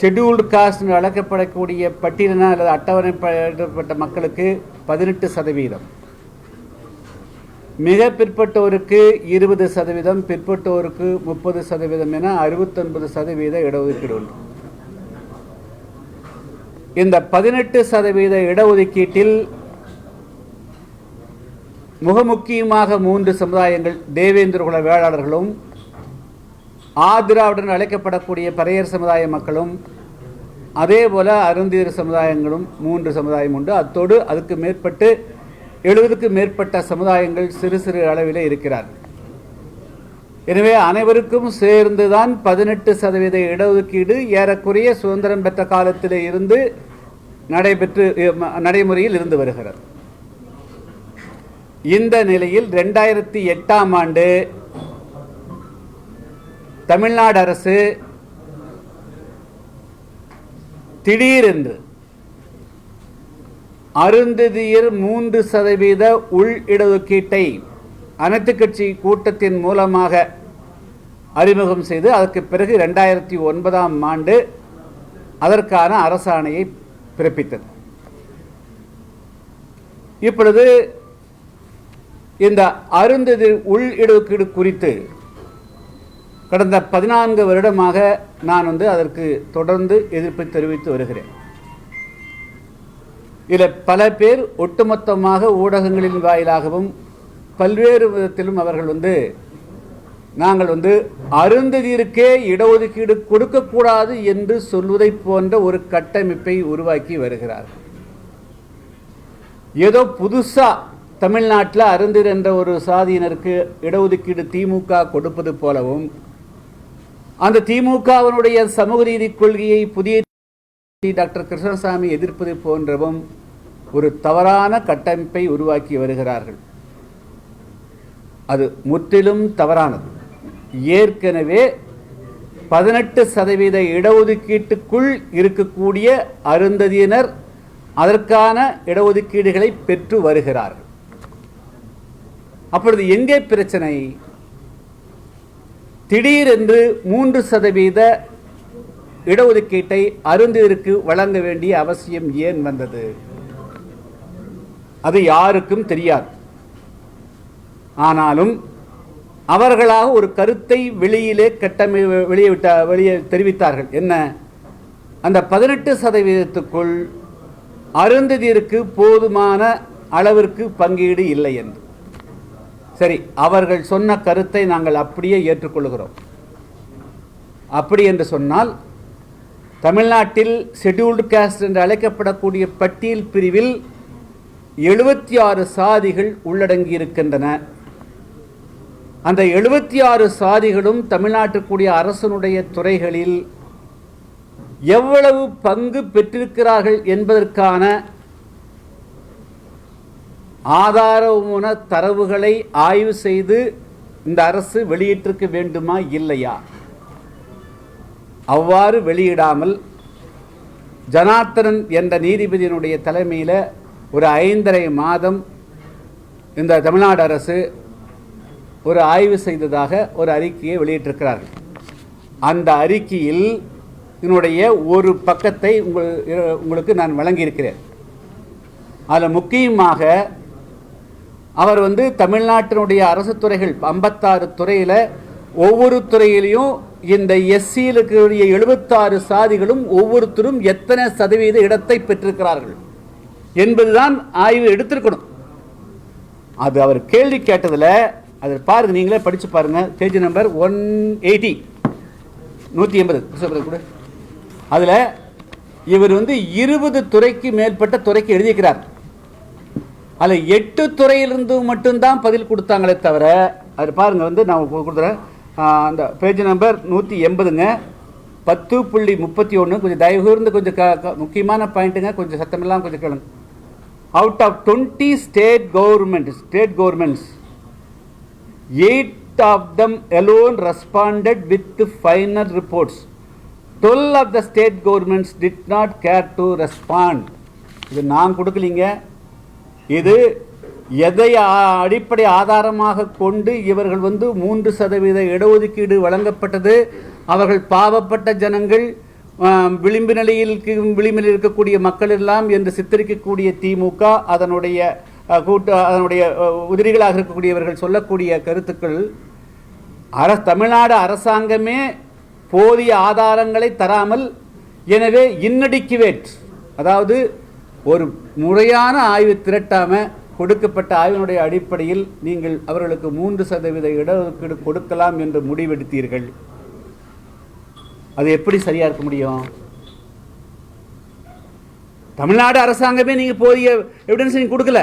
Scheduled caste என்று அழைக்கப்படக்கூடிய பட்டியலின அல்லது அட்டவணைப்பட்ட மக்களுக்கு 18%, மிக பிற்பட்டோருக்கு 20%, பிற்பட்டோருக்கு 30% என 69% இடஒதுக்கீடு உண்டு. இந்த 18% இடஒதுக்கீட்டில் முக்கியமாக 3 சமுதாயங்கள், தேவேந்திர குல வேளாளர்களும், ஆதிராவிடன் அழைக்கப்படக்கூடிய பறையர் சமுதாய மக்களும், அதே போல அருந்தியர் சமுதாயங்களும் 3 சமுதாயம் உண்டு. அத்தோடு அதுக்கு மேற்பட்டு 70க்கும் மேற்பட்ட சமுதாயங்கள் சிறு சிறு அளவிலே இருக்கிறார். எனவே அனைவருக்கும் சேர்ந்துதான் 18% இடஒதுக்கீடு ஏறக்குறைய சுதந்திரம் பெற்ற காலத்திலே இருந்து நடைமுறையில் இருந்து வருகிறது. இந்த நிலையில் 2008ஆம் ஆண்டு தமிழ்நாடு அரசு திடீரென்று அருந்ததியர் 3% உள் இடஒதுக்கீட்டை அனைத்து கட்சி கூட்டத்தின் மூலமாக அறிமுகம் செய்து அதற்கு பிறகு 2009ஆம் ஆண்டு அதற்கான அரசாணையை பிறப்பித்தது. இப்பொழுது இந்த அருந்ததியர் உள் இடஒதுக்கீடு குறித்து கடந்த 14 வருடமாக நான் அதற்கு தொடர்ந்து எதிர்ப்பை தெரிவித்து வருகிறேன். இதில் பல பேர் ஒட்டுமொத்தமாக ஊடகங்களின் வாயிலாகவும் பல்வேறு விதத்திலும் அவர்கள் நாங்கள் அருந்ததியருக்கே இடஒதுக்கீடு கொடுக்கக்கூடாது என்று சொல்வதை போன்ற ஒரு கட்டமைப்பை உருவாக்கி வருகிறார். ஏதோ புதுசா தமிழ்நாட்டில் அருந்ததியர் என்ற ஒரு சாதியினருக்கு இடஒதுக்கீடு திமுக கொடுப்பது போலவும், அந்த திமுகவினுடைய சமூக நீதி கொள்கையை புதிய டாக்டர் கிருஷ்ணசாமி எதிர்ப்பது போன்றவும் ஒரு தவறான கட்டமைப்பை உருவாக்கி வருகிறார்கள். அது முற்றிலும் தவறானது. ஏற்கனவே 18% இடஒதுக்கீட்டுக்குள் இருக்கக்கூடிய அருந்ததியினர் அதற்கான இடஒதுக்கீடுகளை பெற்று வருகிறார்கள். அப்பொழுது எங்கே பிரச்சனை? திடீரென்று 3% இடஒதுக்கீட்டை அருந்ததியருக்கு வழங்க வேண்டிய அவசியம் ஏன் வந்தது? அது யாருக்கும் தெரியாது. ஆனாலும் அவர்களாக ஒரு கருத்தை வெளியே தெரிவித்தார்கள். என்ன? அந்த 18%க்குள் அருந்ததியருக்கு போதுமான அளவிற்கு பங்கீடு இல்லை என்று. சரி, அவர்கள் சொன்ன கருத்தை நாங்கள் அப்படியே ஏற்றுக்கொள்கிறோம். அப்படி என்று சொன்னால் தமிழ்நாட்டில் ஷெட்யூல்டு காஸ்ட் என்று அழைக்கப்படக்கூடிய பட்டியல் பிரிவில் 76 சாதிகள் உள்ளடங்கி இருக்கின்றன. அந்த 76 சாதிகளும் தமிழ்நாட்டுக்குரிய அரசனுடைய துறைகளில் எவ்வளவு பங்கு பெற்றிருக்கிறார்கள் என்பதற்கான ஆதாரமான தரவுகளை ஆய்வு செய்து இந்த அரசு வெளியிட்டிருக்க வேண்டுமா இல்லையா? அவ்வாறு வெளியிடாமல் ஜனார்த்தனன் என்ற நீதிபதியினுடைய தலைமையில் ஒரு 5½ மாதம் இந்த தமிழ்நாடு அரசு ஒரு ஆய்வு செய்ததாக ஒரு அறிக்கையை வெளியிட்டிருக்கிறார்கள். அந்த அறிக்கையில் இதனுடைய ஒரு பக்கத்தை உங்களுக்கு நான் வழங்கியிருக்கிறேன். அதில் முக்கியமாக அவர் தமிழ்நாட்டினுடைய அரசு துறைகள் 56 துறையில் ஒவ்வொரு துறையிலையும் இந்த எஸ்சியில் இருக்கக்கூடிய 76 சாதிகளும் ஒவ்வொருத்தரும் எத்தனை சதவீத இடத்தை பெற்றிருக்கிறார்கள் என்பதுதான் ஆய்வு எடுத்திருக்கணும். அது அவர் கேள்வி கேட்டதில் அதை பாருங்க, நீங்களே படித்து பாருங்க. பேஜ் நம்பர் 180 180 கூட. அதில் இவர் 20 துறைக்கு மேற்பட்ட துறைக்கு எழுதியிருக்கிறார். அதில் 8 துறையிலிருந்து மட்டும்தான் பதில் கொடுத்தாங்களே தவிர, அது பாருங்க நான் கொடுக்குறேன். அந்த பேஜ் நம்பர் 180ங்க, 10.31. கொஞ்சம் தயவு கூர்ந்து கொஞ்சம் முக்கியமான பாயிண்ட்டுங்க, கொஞ்சம் சத்தமெல்லாம் கொஞ்சம் கேளுங்க. Out of 20 state governments, 8 of them alone responded with the final reports. 12 of the state governments did not care to respond. இது நான் கொடுக்கலீங்க. இது எதை அடிப்படை ஆதாரமாக கொண்டு இவர்கள் 3% இடஒதுக்கீடு வழங்கப்பட்டது? அவர்கள் பாவப்பட்ட ஜனங்கள், விளிம்பில் இருக்கக்கூடிய மக்கள் எல்லாம் என்று சித்தரிக்கக்கூடிய திமுக அதனுடைய உதிரிகளாக இருக்கக்கூடியவர்கள் சொல்லக்கூடிய கருத்துக்கள் தமிழ்நாடு அரசாங்கமே போதிய ஆதாரங்களை தராமல், எனவே இன்அடிக்குவேட், அதாவது ஒரு முறையான ஆய்வு திரட்டாம கொடுக்கப்பட்ட ஆய்வினுடைய அடிப்படையில் நீங்கள் அவர்களுக்கு 3% இடஒதுக்கீடு கொடுக்கலாம் என்று முடிவெடுத்தீர்கள். அது எப்படி சரியா இருக்க முடியும்? தமிழ்நாடு அரசாங்கமே நீங்க போதிய எவிடன்ஸ் நீங்க கொடுக்கல.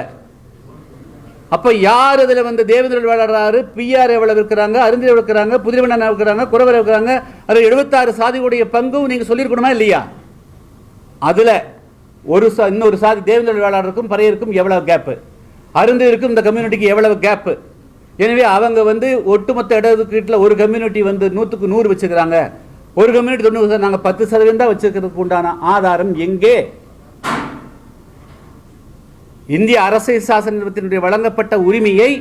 அப்ப யார் இதுல தேவேந்திர வேளாளர் பிஆர் எவ்வளவு இருக்கிறாங்க, அருந்தி இருக்கிறாங்க, புதிரவண்ணன் இருக்கிறாங்க, குறவர் இருக்கிறாங்க, அது 76 சாதிகளுடைய பங்கும் நீங்க சொல்லியிருக்கணுமா இல்லையா? அதுல இன்னொரு சாதி தேவேந்திர வேளாளருக்கும் பறையருக்கும் எவ்வளவு கேப், அருந்திருக்கும் இந்த கம்யூனிட்டிக்கு எவ்வளவு கேப். எனவே அவங்க ஒட்டுமொத்த இடஒதுக்கீட்டில் ஒரு கம்யூனிட்டி 100க்கு 100 வச்சுக்கிறாங்க, ஒரு கம்யூனிட்டி 90%, நாங்கள் 10% தான் வச்சிருக்கிறதுக்கு உண்டான ஆதாரம் எங்கே? இந்திய அரசியல் சாசனத்தினுடைய வழங்கப்பட்ட உரிமையை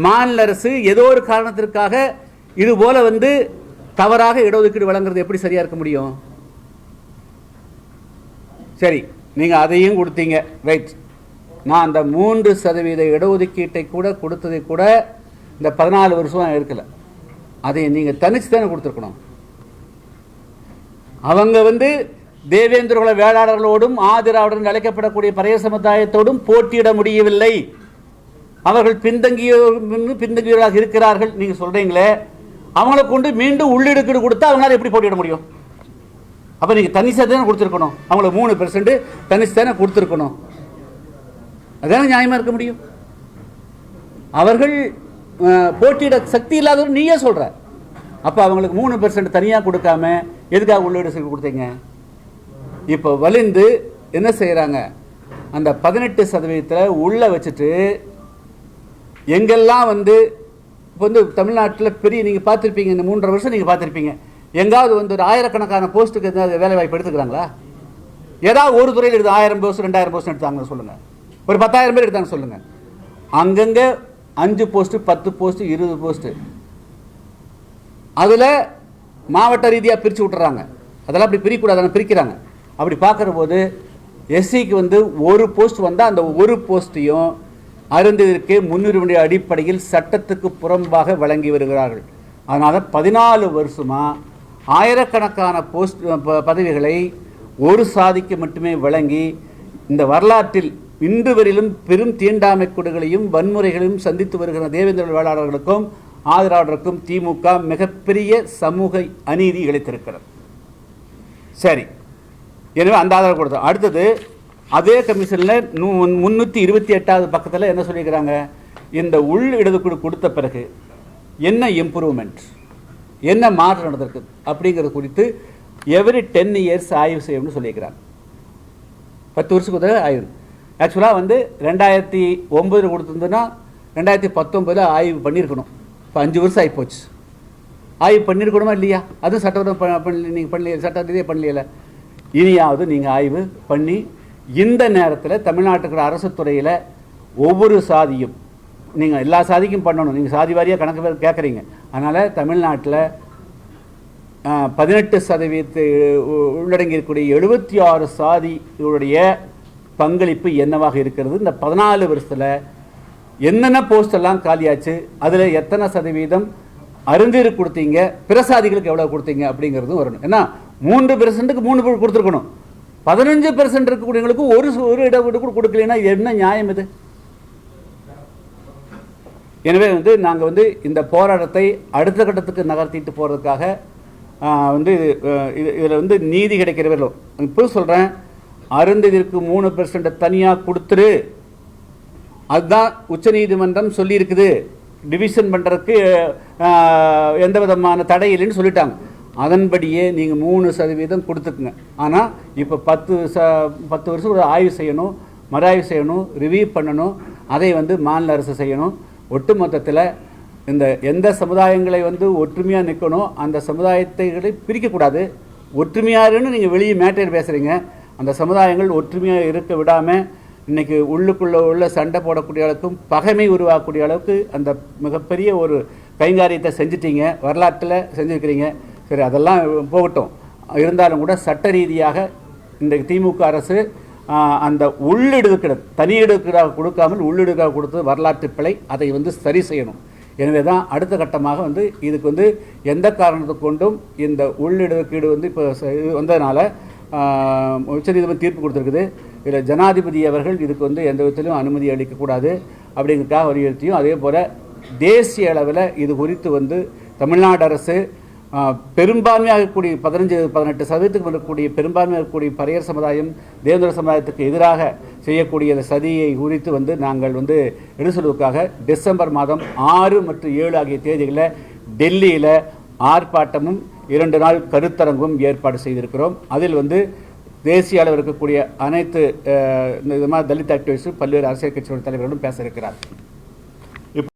மாநில அரசு ஏதோ ஒரு காரணத்திற்காக இது போல தவறாக இடஒதுக்கீடு வழங்குறது எப்படி சரியா இருக்க முடியும்? சரி, நீங்க அதையும் கொடுத்தீங்க, ரைட். நான் அந்த 3% இடஒதுக்கீட்டை கூட கொடுத்ததை கூட இந்த 14 வருஷம் இருக்கல. அதை நீங்க தனிச்சு தானே கொடுத்துருக்கணும். அவங்க தேவேந்திர வேளாளர்களோடும் ஆதிராவுடன் அழைக்கப்படக்கூடிய பறைய சமுதாயத்தோடும் போட்டியிட முடியவில்லை. அவர்கள் பின்தங்கியவர்களாக இருக்கிறார்கள். நீங்க சொல்றீங்களே, அவங்களை கொண்டு மீண்டும் உள்ளிடுக்கீடு கொடுத்தா அவங்களால எப்படி போட்டியிட முடியும்? அப்ப நீங்க தனிச்சா தானே கொடுத்துருக்கணும். அவங்களை 3% தனிச்சு தானே கொடுத்துருக்கணும். அதான நியாயமா இருக்க முடியும். அவர்கள் போட்டியிட சக்தி இல்லாதவர் நீயே சொல்ற. அப்ப அவங்களுக்கு 3% தனியா கொடுக்காம எதுக்காக உள்ளிடு கொடுத்தீங்க? இப்போ வலிந்து என்ன செய்யறாங்க, அந்த 18% உள்ள வச்சுட்டு எங்கெல்லாம் இப்போ தமிழ்நாட்டில் பெரிய நீங்கள் பார்த்துருப்பீங்க, இந்த 3.5 வருஷம் நீங்கள் பார்த்துருப்பீங்க, எங்காவது ஒரு ஆயிரக்கணக்கான போஸ்ட்டுக்கு ஏதாவது வேலை வாய்ப்பு எடுத்துக்கிறாங்களா? ஏதாவது ஒரு துறையில் எடுத்து 1000 போஸ்ட் 2000 போஸ்ட் எடுத்தாங்கன்னு சொல்லுங்க, ஒரு 10,000 பேர் எடுத்தாங்க சொல்லுங்க. அங்கங்க 5 போஸ்ட் 10 போஸ்ட் 20 போஸ்ட் அதுல மாவட்ட ரீதியாக பிரித்து விட்டுறாங்க. அதெல்லாம் அப்படி பிரிக்கக்கூடாது, பிரிக்கிறாங்க. அப்படி பார்க்குற போது எஸ்சிக்கு ஒரு போஸ்ட் வந்தால் அந்த ஒரு போஸ்ட்டையும் அருந்ததற்கு முன்னுரிமை அடிப்படையில் சட்டத்துக்கு புறம்பாக வழங்கி வருகிறார்கள். அதனால் 14 வருஷமாக ஆயிரக்கணக்கான போஸ்ட் பதவிகளை ஒரு சாதிக்கு மட்டுமே வழங்கி இந்த வரலாற்றில் இன்று வரையிலும் பெரும் தீண்டாமை கொடுகளையும் வன்முறைகளையும் சந்தித்து வருகிற தேவேந்திர வேளாளர்களுக்கும் ஆதரவாளருக்கும் திமுக மிகப்பெரிய சமூக அநீதி இழைத்திருக்கிறது. சரி, எனவே அந்த ஆதரவு கொடுத்தோம். அடுத்தது அதே கமிஷனில் 328வது பக்கத்தில் என்ன சொல்லியிருக்கிறாங்க, இந்த உள் இடஒதுக்கீடு கொடுத்த பிறகு என்ன இம்ப்ரூவ்மெண்ட், என்ன மாற்றம் நடந்திருக்கு அப்படிங்கிறது குறித்து எவ்ரி 10 இயர்ஸ் ஆய்வு செய்யணும்னு சொல்லியிருக்கிறாங்க. 10 வருஷத்துக்கு ஆய்வு. ஆக்சுவலாக 2009 கொடுத்துருந்தோன்னா 2019 ஆய்வு பண்ணியிருக்கணும். இப்போ 5 வருஷம் ஆகி போச்சு. ஆய்வு பண்ணியிருக்கணுமா இல்லையா? அதுவும் சட்டப்பூர்வம் நீங்கள் பண்ணல, சட்ட ரீதியாக பண்ணல. இனியாவது நீங்கள் ஆய்வு பண்ணி இந்த நேரத்தில் தமிழ்நாட்டுக்கு அரசு துறையில் ஒவ்வொரு சாதியும் நீங்கள் எல்லா சாதிக்கும் பண்ணணும். நீங்கள் சாதி வாரியாக கணக்கு பேர் கேட்குறீங்க. அதனால் தமிழ்நாட்டில் 18% உள்ளடங்கி இருக்கக்கூடிய 76 சாதிகளுடைய பங்களிப்பு என்னவாக இருக்கிறது, இந்த 14 வருஷத்தில் என்னென்ன போஸ்ட் எல்லாம் காலியாச்சு, அதில் எத்தனை சதவீதம் அருந்தீர் கொடுத்தீங்க, பிரசாதிகளுக்கு எவ்வளோ கொடுத்தீங்க அப்படிங்கிறதும் வரணும். ஏன்னா 3%க்கு 3 கொடுத்துருக்கணும். 15% இருக்கக்கூடியவங்களுக்கு ஒரு இடஒதுக்கீடு கூட கொடுக்கலன்னா என்ன நியாயம் இது? எனவே நாங்கள் இந்த போராட்டத்தை அடுத்த கட்டத்துக்கு நகர்த்திட்டு போகிறதுக்காக இதில் நீதி கிடைக்கிறவர்களோ இப்போ சொல்கிறேன், அருந்ததிற்கு 3% தனியாக கொடுத்துரு, அதுதான் உச்சநீதிமன்றம் சொல்லியிருக்குது. டிவிஷன் பண்ணுறதுக்கு எந்த விதமான தடை இல்லைன்னு சொல்லிட்டாங்க. அதன்படியே நீங்கள் 3% கொடுத்துக்குங்க. ஆனால் இப்போ 10 வருஷம் ஒரு ஆய்வு செய்யணும், மறாய்வு செய்யணும், ரிவ்யூ பண்ணணும். அதை மாநில அரசு செய்யணும். ஒட்டு மொத்தத்தில் இந்த எந்த சமுதாயங்களை ஒற்றுமையாக நிற்கணும், அந்த சமுதாயத்தை பிரிக்கக்கூடாது. ஒற்றுமையாருன்னு நீங்கள் வெளியே மேட்டர் பேசுகிறீங்க. அந்த சமுதாயங்கள் ஒற்றுமையாக இருக்க விடாமல் இன்றைக்கி உள்ளுக்குள்ளே உள்ள சண்டை போடக்கூடிய அளவுக்கும் பகைமை உருவாக்கக்கூடிய அளவுக்கு அந்த மிகப்பெரிய ஒரு கைங்காரியத்தை செஞ்சிட்டீங்க, வரலாற்றில் செஞ்சுருக்கிறீங்க. சரி, அதெல்லாம் போகட்டும். இருந்தாலும் கூட சட்ட ரீதியாக இன்றைக்கு திமுக அரசு அந்த உள்ளிடுக்கிற தனி எடுக்கிறாக கொடுக்காமல் உள்ளிடுக்காக கொடுத்தது வரலாற்று பிழை. அதை சரி செய்யணும். எனவே தான் அடுத்த கட்டமாக இதுக்கு எந்த காரணத்தை கொண்டும் இந்த உள்ளிடுக்கீடு இப்போ இது வந்ததுனால உச்சநீதிமன்றம் தீர்ப்பு கொடுத்துருக்குது. இதில் ஜனாதிபதி அவர்கள் இதுக்கு எந்த விதத்திலும் அனுமதி அளிக்கக்கூடாது அப்படிங்கிறதுக்காக வலியுறுத்தியும், அதே போல் தேசிய அளவில் இது குறித்து தமிழ்நாடு அரசு பெரும்பான்மையாக கூடிய 15-18% வரக்கூடிய பெரும்பான்மையாக இருக்கக்கூடிய பறையர் சமுதாயம் தேவேந்திர சமுதாயத்துக்கு எதிராக செய்யக்கூடிய சதியை குறித்து நாங்கள் எடுசொல்வதற்காக டிசம்பர் மாதம் 6 மற்றும் 7 ஆகிய தேதிகளில் டெல்லியில் ஆர்ப்பாட்டமும் 2 நாள் கருத்தரங்கும் ஏற்பாடு செய்திருக்கிறோம். அதில் தேசிய அளவில் இருக்கக்கூடிய அனைத்து இந்த விதமாக தலித் ஆக்டிவிஸ்டும் பல்வேறு அரசியல் கட்சியோட தலைவர்களும் பேச இருக்கிறார்.